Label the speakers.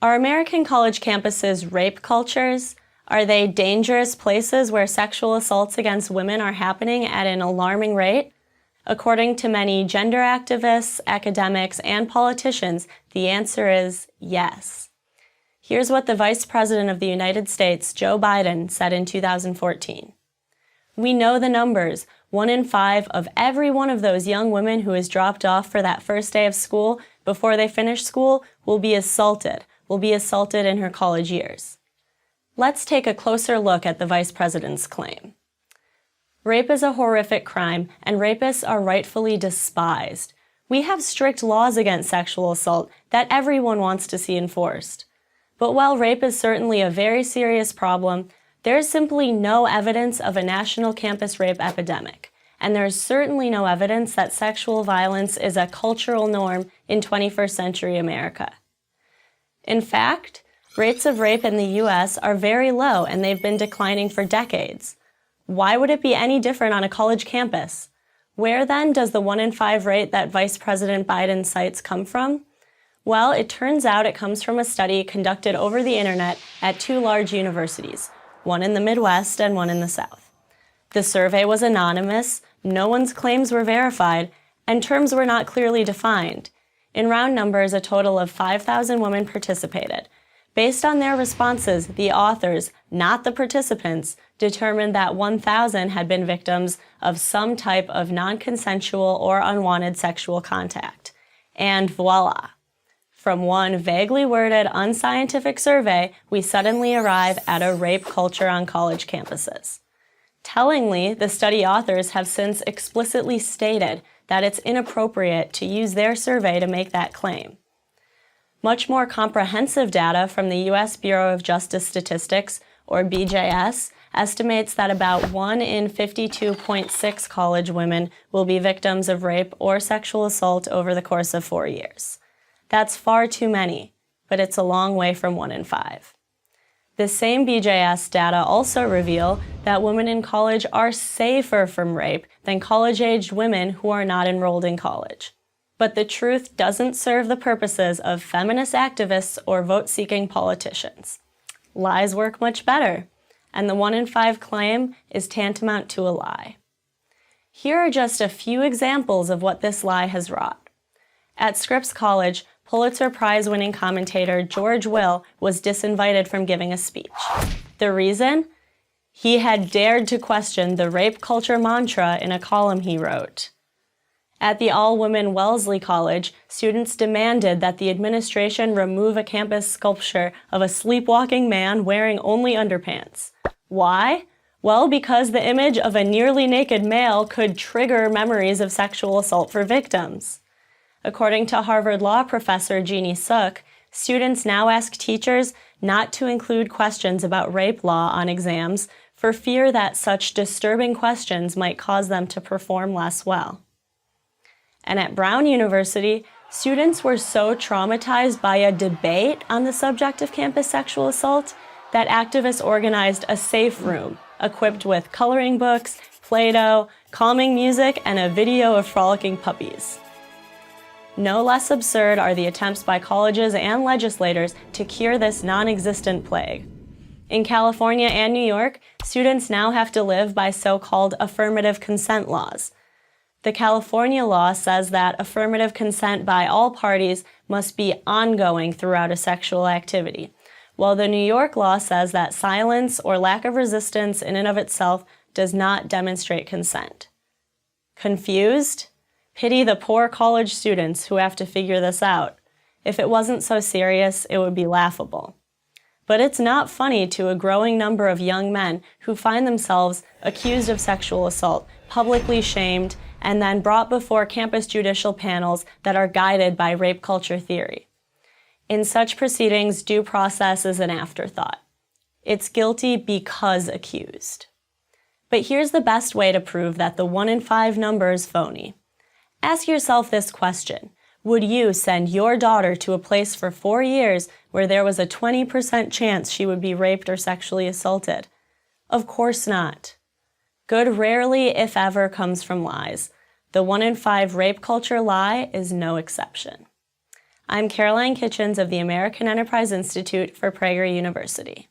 Speaker 1: Are American college campuses rape cultures? Are they dangerous places where sexual assaults against women are happening at an alarming rate? According to many gender activists, academics, and politicians, the answer is yes. Here's what the Vice President of the United States, Joe Biden, said in 2014. We know the numbers. 1 in 5 of every one of those young women who is dropped off for that first day of school before they finish school will be assaulted in her college years. Let's take a closer look at the Vice President's claim. Rape is a horrific crime, and rapists are rightfully despised. We have strict laws against sexual assault that everyone wants to see enforced. But while rape is certainly a very serious problem, there is simply no evidence of a national campus rape epidemic, and there is certainly no evidence that sexual violence is a cultural norm in 21st century America. In fact, rates of rape in the U.S. are very low, and they've been declining for decades. Why would it be any different on a college campus? Where then does the 1 in 5 rate that Vice President Biden cites come from? Well, it turns out it comes from a study conducted over the internet at 2 large universities, one in the Midwest and one in the South. The survey was anonymous, no one's claims were verified, and terms were not clearly defined. In round numbers, a total of 5,000 women participated. Based on their responses, the authors, not the participants, determined that 1,000 had been victims of some type of non-consensual or unwanted sexual contact. And voila! From one vaguely worded, unscientific survey, we suddenly arrive at a rape culture on college campuses. Tellingly, the study authors have since explicitly stated that it's inappropriate to use their survey to make that claim. Much more comprehensive data from the U.S. Bureau of Justice Statistics, or BJS, estimates that about 1 in 52.6 college women will be victims of rape or sexual assault over the course of 4 years. That's far too many, but it's a long way from 1 in 5. The same BJS data also reveal that women in college are safer from rape than college-aged women who are not enrolled in college. But the truth doesn't serve the purposes of feminist activists or vote-seeking politicians. Lies work much better, and the 1 in 5 claim is tantamount to a lie. Here are just a few examples of what this lie has wrought. At Scripps College, Pulitzer Prize-winning commentator George Will was disinvited from giving a speech. The reason? He had dared to question the rape culture mantra in a column he wrote. At the all-women Wellesley College, students demanded that the administration remove a campus sculpture of a sleepwalking man wearing only underpants. Why? Well, because the image of a nearly naked male could trigger memories of sexual assault for victims. According to Harvard Law professor Jeannie Suk, students now ask teachers not to include questions about rape law on exams for fear that such disturbing questions might cause them to perform less well. And at Brown University, students were so traumatized by a debate on the subject of campus sexual assault that activists organized a safe room equipped with coloring books, Play-Doh, calming music, and a video of frolicking puppies. No less absurd are the attempts by colleges and legislators to cure this non-existent plague. In California and New York, students now have to live by so-called affirmative consent laws. The California law says that affirmative consent by all parties must be ongoing throughout a sexual activity, while the New York law says that silence or lack of resistance in and of itself does not demonstrate consent. Confused? Pity the poor college students who have to figure this out. If it wasn't so serious, it would be laughable. But it's not funny to a growing number of young men who find themselves accused of sexual assault, publicly shamed, and then brought before campus judicial panels that are guided by rape culture theory. In such proceedings, due process is an afterthought. It's guilty because accused. But here's the best way to prove that the 1 in 5 number is phony. Ask yourself this question. Would you send your daughter to a place for 4 years where there was a 20% chance she would be raped or sexually assaulted? Of course not. Good rarely, if ever, comes from lies. The 1 in 5 rape culture lie is no exception. I'm Caroline Kitchens of the American Enterprise Institute for Prager University.